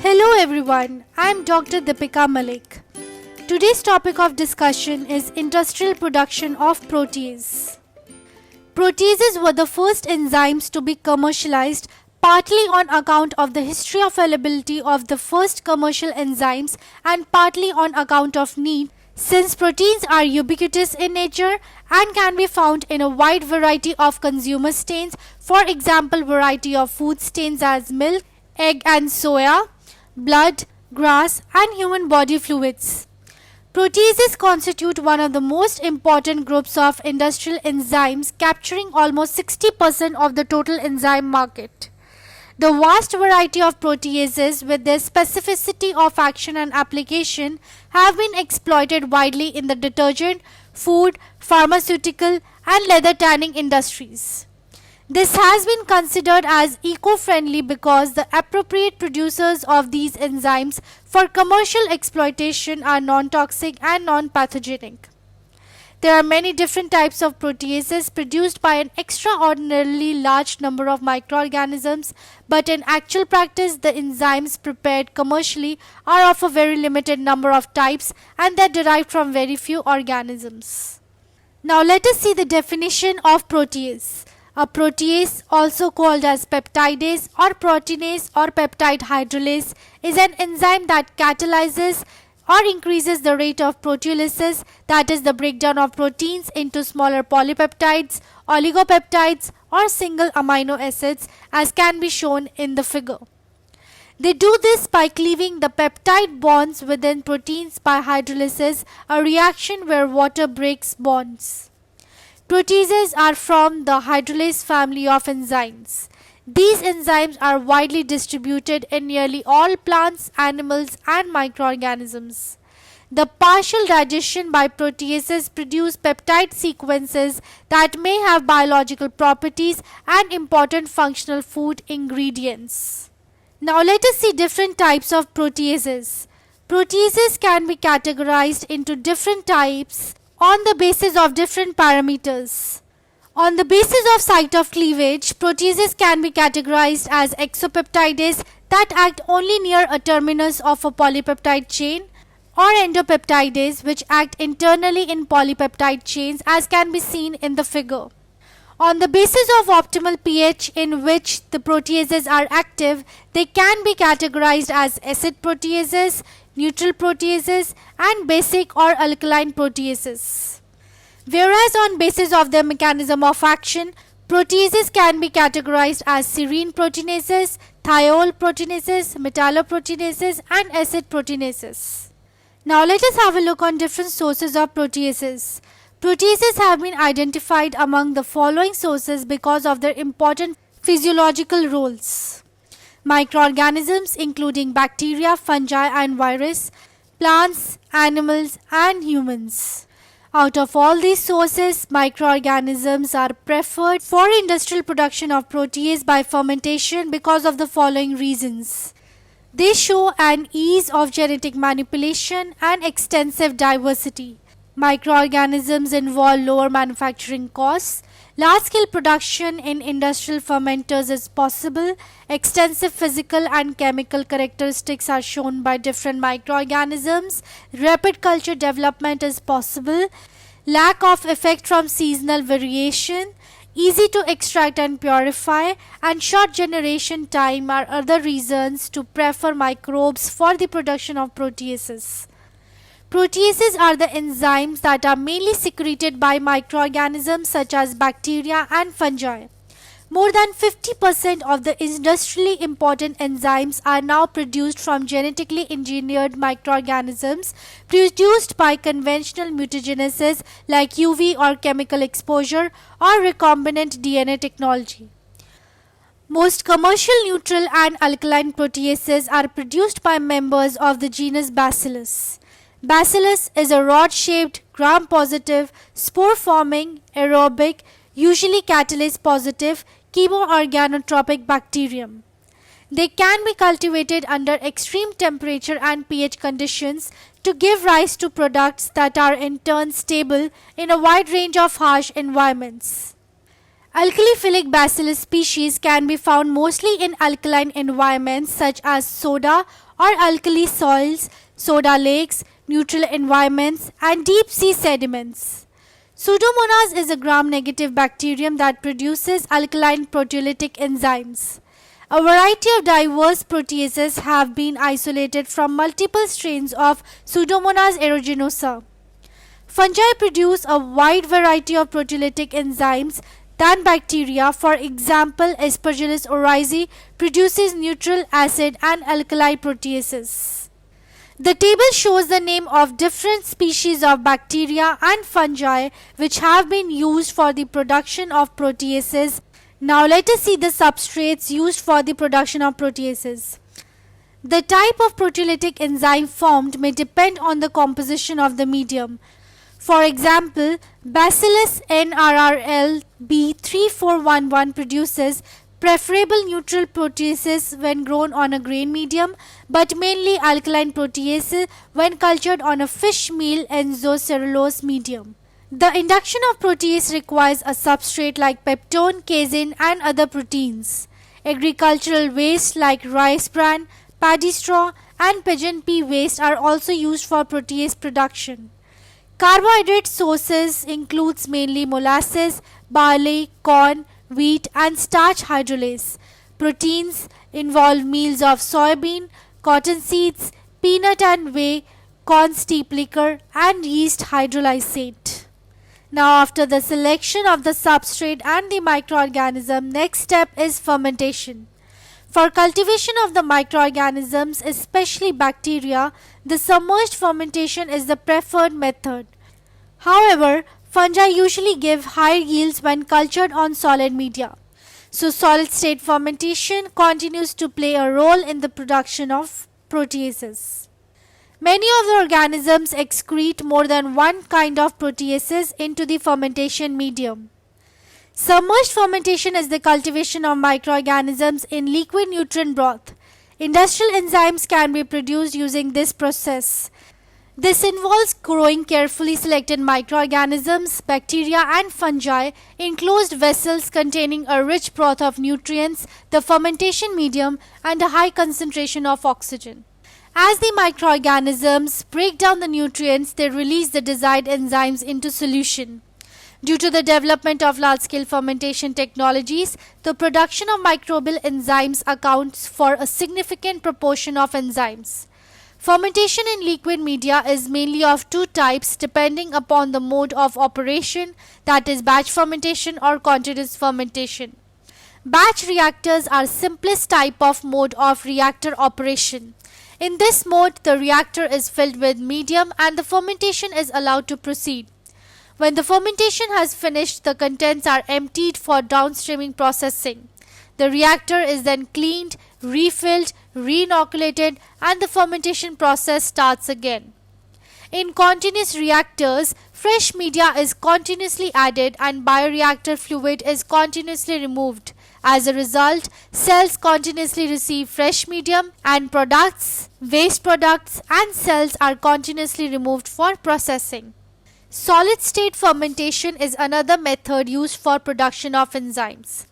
Hello everyone, I am Dr. Deepika Malik. Today's topic of discussion is industrial production of protease. Proteases were the first enzymes to be commercialized partly on account of the history of availability of the first commercial enzymes and partly on account of need, since proteins are ubiquitous in nature and can be found in a wide variety of consumer stains, for example variety of food stains as milk, egg and soya, blood, grass and human body fluids. Proteases constitute one of the most important groups of industrial enzymes, capturing almost 60% of the total enzyme market. The vast variety of proteases with their specificity of action and application have been exploited widely in the detergent, food, pharmaceutical and leather tanning industries. This has been considered as eco-friendly because the appropriate producers of these enzymes for commercial exploitation are non-toxic and non-pathogenic. There are many different types of proteases produced by an extraordinarily large number of microorganisms, but in actual practice the enzymes prepared commercially are of a very limited number of types and they are derived from very few organisms. Now let us see the definition of protease. A protease, also called as peptidase or proteinase or peptide hydrolase, is an enzyme that catalyzes or increases the rate of proteolysis, that is the breakdown of proteins into smaller polypeptides, oligopeptides or single amino acids, as can be shown in the figure. They do this by cleaving the peptide bonds within proteins by hydrolysis, a reaction where water breaks bonds. Proteases are from the hydrolase family of enzymes. These enzymes are widely distributed in nearly all plants, animals and microorganisms. The partial digestion by proteases produce peptide sequences that may have biological properties and important functional food ingredients. Now let us see different types of proteases. Proteases can be categorized into different types on the basis of different parameters. On the basis of site of cleavage, proteases can be categorized as exopeptidase that act only near a terminus of a polypeptide chain, or endopeptidase which act internally in polypeptide chains, as can be seen in the figure. On the basis of optimal pH in which the proteases are active, they can be categorized as acid proteases, neutral proteases and basic or alkaline proteases. Whereas on basis of their mechanism of action, proteases can be categorized as serine proteinases, thiol proteinases, metalloproteinases and acid proteinases. Now let us have a look on different sources of proteases. Proteases have been identified among the following sources because of their important physiological roles: microorganisms including bacteria, fungi and virus, plants, animals and humans. Out of all these sources, microorganisms are preferred for industrial production of protease by fermentation because of the following reasons. They show an ease of genetic manipulation and extensive diversity. Microorganisms involve lower manufacturing costs. Large-scale production in industrial fermenters is possible. Extensive physical and chemical characteristics are shown by different microorganisms. Rapid culture development is possible. Lack of effect from seasonal variation. Easy to extract and purify, and short generation time are other reasons to prefer microbes for the production of proteases. Proteases are the enzymes that are mainly secreted by microorganisms such as bacteria and fungi. More than 50% of the industrially important enzymes are now produced from genetically engineered microorganisms produced by conventional mutagenesis like UV or chemical exposure or recombinant DNA technology. Most commercial neutral and alkaline proteases are produced by members of the genus Bacillus. Bacillus is a rod-shaped, gram-positive, spore-forming, aerobic, usually catalase-positive, chemoorganotropic bacterium. They can be cultivated under extreme temperature and pH conditions to give rise to products that are in turn stable in a wide range of harsh environments. Alkaliphilic Bacillus species can be found mostly in alkaline environments such as soda or alkali soils, soda lakes, neutral environments, and deep sea sediments. Pseudomonas is a gram-negative bacterium that produces alkaline proteolytic enzymes. A variety of diverse proteases have been isolated from multiple strains of Pseudomonas aeruginosa. Fungi produce a wide variety of proteolytic enzymes than bacteria. For example, Aspergillus oryzae produces neutral acid and alkali proteases. The table shows the name of different species of bacteria and fungi which have been used for the production of proteases. Now let us see the substrates used for the production of proteases. The type of proteolytic enzyme formed may depend on the composition of the medium. For example, Bacillus NRRL B3411 produces preferable neutral proteases when grown on a grain medium, but mainly alkaline proteases when cultured on a fish meal enzacellulose medium. The induction of protease requires a substrate like peptone, casein, and other proteins. Agricultural waste like rice bran, paddy straw, and pigeon pea waste are also used for protease production. Carbohydrate sources includes mainly molasses, barley, corn, wheat, and starch hydrolase. Proteins involve meals of soybean, cotton seeds, peanut and whey, corn steep liquor, and yeast hydrolysate. Now after the selection of the substrate and the microorganism, next step is fermentation. For cultivation of the microorganisms, especially bacteria, the submerged fermentation is the preferred method. However, fungi usually give higher yields when cultured on solid media. So solid state fermentation continues to play a role in the production of proteases. Many of the organisms excrete more than one kind of proteases into the fermentation medium. Submerged fermentation is the cultivation of microorganisms in liquid nutrient broth. Industrial enzymes can be produced using this process. This involves growing carefully selected microorganisms, bacteria, and fungi in closed vessels containing a rich broth of nutrients, the fermentation medium, and a high concentration of oxygen. As the microorganisms break down the nutrients, they release the desired enzymes into solution. Due to the development of large-scale fermentation technologies, the production of microbial enzymes accounts for a significant proportion of enzymes. Fermentation in liquid media is mainly of two types depending upon the mode of operation, that is batch fermentation or continuous fermentation. Batch reactors are simplest type of mode of reactor operation. In this mode, the reactor is filled with medium and the fermentation is allowed to proceed. When the fermentation has finished, the contents are emptied for downstreaming processing. The reactor is then cleaned, refilled, re-inoculated, and the fermentation process starts again. In continuous reactors, fresh media is continuously added and bioreactor fluid is continuously removed. As a result, cells continuously receive fresh medium and products, waste products, and cells are continuously removed for processing. Solid state fermentation is another method used for production of enzymes.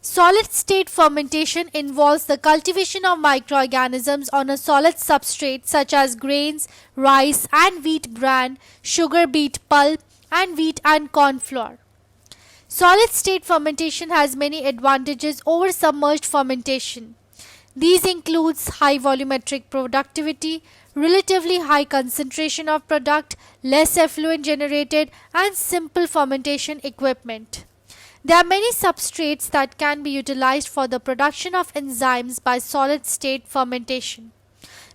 Solid state fermentation involves the cultivation of microorganisms on a solid substrate such as grains, rice and wheat bran, sugar beet pulp, and wheat and corn flour. Solid state fermentation has many advantages over submerged fermentation. These includes high volumetric productivity, relatively high concentration of product, less effluent generated, and simple fermentation equipment. There are many substrates that can be utilized for the production of enzymes by solid state fermentation.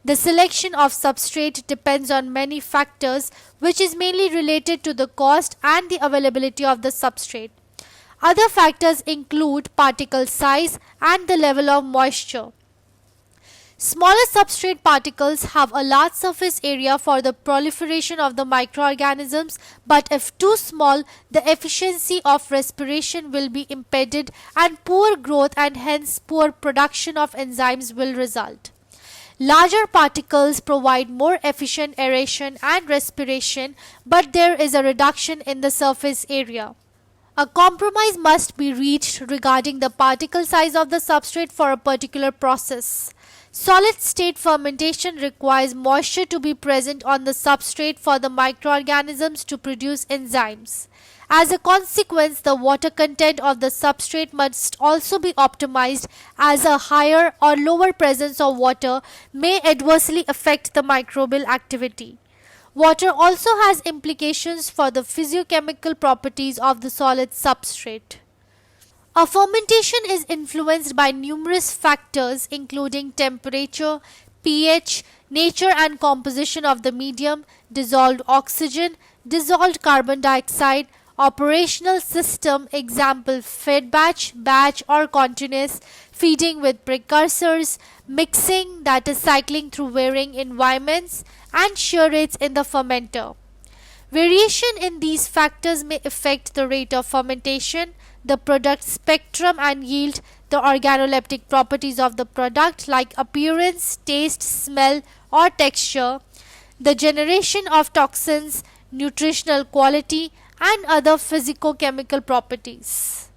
The selection of substrate depends on many factors, which is mainly related to the cost and the availability of the substrate. Other factors include particle size and the level of moisture. Smaller substrate particles have a large surface area for the proliferation of the microorganisms, but if too small, the efficiency of respiration will be impeded and poor growth and hence poor production of enzymes will result. Larger particles provide more efficient aeration and respiration, but there is a reduction in the surface area. A compromise must be reached regarding the particle size of the substrate for a particular process. Solid state fermentation requires moisture to be present on the substrate for the microorganisms to produce enzymes. As a consequence, the water content of the substrate must also be optimized, as a higher or lower presence of water may adversely affect the microbial activity. Water also has implications for the physiochemical properties of the solid substrate. A fermentation is influenced by numerous factors including temperature, pH, nature and composition of the medium, dissolved oxygen, dissolved carbon dioxide, operational system, example fed batch or continuous, feeding with precursors, mixing, that is cycling through varying environments, and shear rates in the fermenter. Variation in these factors may affect the rate of fermentation, the product spectrum and yield, the organoleptic properties of the product like appearance, taste, smell or texture, the generation of toxins, nutritional quality and other physicochemical properties.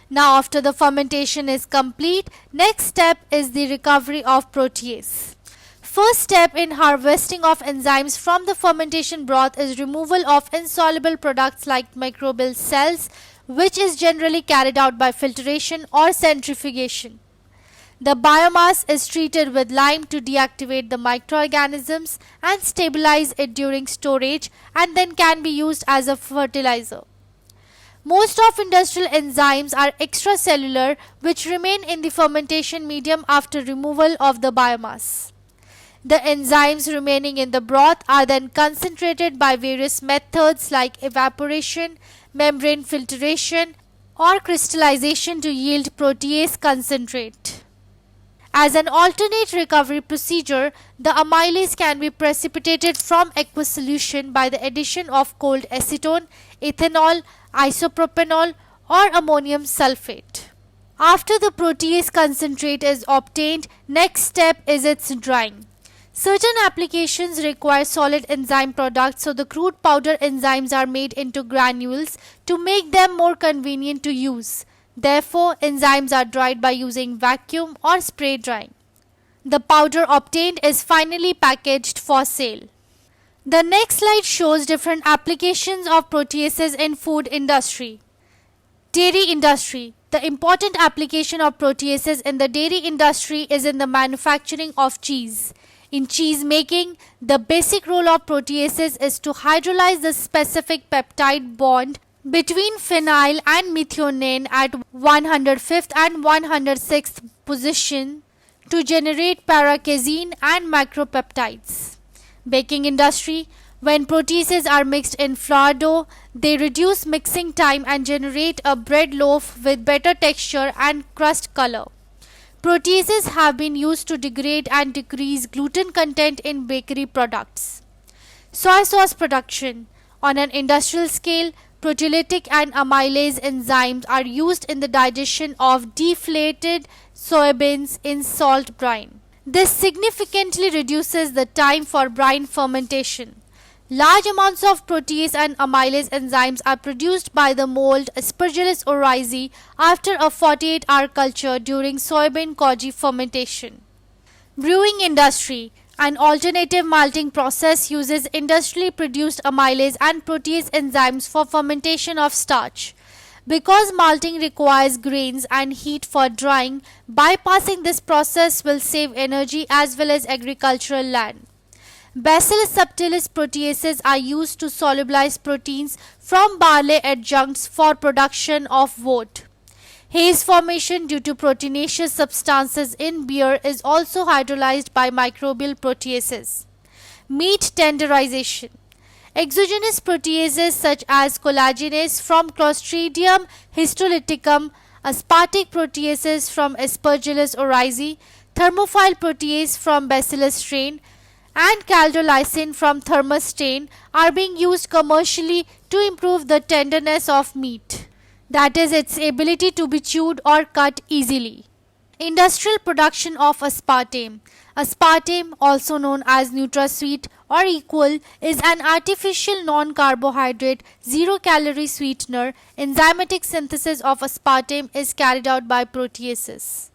Now after the fermentation is complete, next step is the recovery of protease. First step in harvesting of enzymes from the fermentation broth is removal of insoluble products like microbial cells, which is generally carried out by filtration or centrifugation. The biomass is treated with lime to deactivate the microorganisms and stabilize it during storage, and then can be used as a fertilizer. Most of industrial enzymes are extracellular, which remain in the fermentation medium after removal of the biomass. The enzymes remaining in the broth are then concentrated by various methods like evaporation, membrane filtration, or crystallization to yield protease concentrate. As an alternate recovery procedure, the amylase can be precipitated from aqueous solution by the addition of cold acetone, ethanol, isopropanol, or ammonium sulfate. After the protease concentrate is obtained, next step is its drying. Certain applications require solid enzyme products, so the crude powder enzymes are made into granules to make them more convenient to use. Therefore, enzymes are dried by using vacuum or spray drying. The powder obtained is finally packaged for sale. The next slide shows different applications of proteases in food industry. Dairy industry. The important application of proteases in the dairy industry is in the manufacturing of cheese. In cheese making, the basic role of proteases is to hydrolyze the specific peptide bond between phenyl and methionine at 105th and 106th position to generate paracasein and macropeptides. Baking industry. When proteases are mixed in flour dough, they reduce mixing time and generate a bread loaf with better texture and crust color. Proteases have been used to degrade and decrease gluten content in bakery products. Soy sauce production. On an industrial scale, proteolytic and amylase enzymes are used in the digestion of deflated soybeans in salt brine. This significantly reduces the time for brine fermentation. Large amounts of protease and amylase enzymes are produced by the mold Aspergillus oryzae after a 48-hour culture during soybean koji fermentation. Brewing industry. An alternative malting process uses industrially produced amylase and protease enzymes for fermentation of starch. Because malting requires grains and heat for drying, bypassing this process will save energy as well as agricultural land. Bacillus subtilis proteases are used to solubilize proteins from barley adjuncts for production of wort. Haze formation due to proteinaceous substances in beer is also hydrolyzed by microbial proteases. Meat tenderization. Exogenous proteases such as collagenase from Clostridium histolyticum, aspartic proteases from Aspergillus oryzae, thermophile protease from Bacillus strain, and caldolysin from Thermus strain are being used commercially to improve the tenderness of meat, that is, its ability to be chewed or cut easily. Industrial production of aspartame. Aspartame, also known as NutraSweet or Equal, is an artificial non-carbohydrate, zero-calorie sweetener. Enzymatic synthesis of aspartame is carried out by proteases.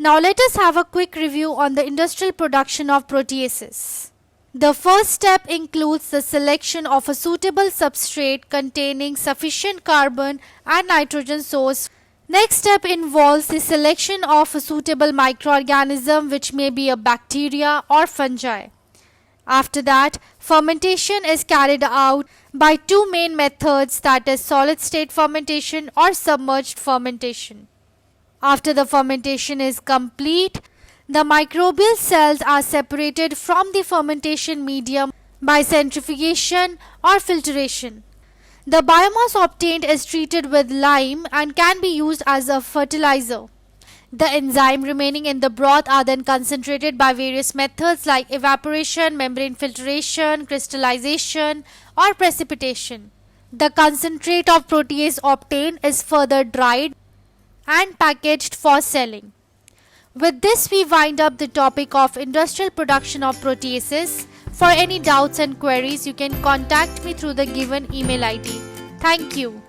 Now let us have a quick review on the industrial production of proteases. The first step includes the selection of a suitable substrate containing sufficient carbon and nitrogen source. Next step involves the selection of a suitable microorganism, which may be a bacteria or fungi. After that, fermentation is carried out by two main methods, that is solid state fermentation or submerged fermentation. After the fermentation is complete, the microbial cells are separated from the fermentation medium by centrifugation or filtration. The biomass obtained is treated with lime and can be used as a fertilizer. The enzyme remaining in the broth are then concentrated by various methods like evaporation, membrane filtration, crystallization, or precipitation. The concentrate of protease obtained is further dried and packaged for selling. With this, we wind up the topic of industrial production of proteases. For any doubts and queries, you can contact me through the given email ID. Thank you.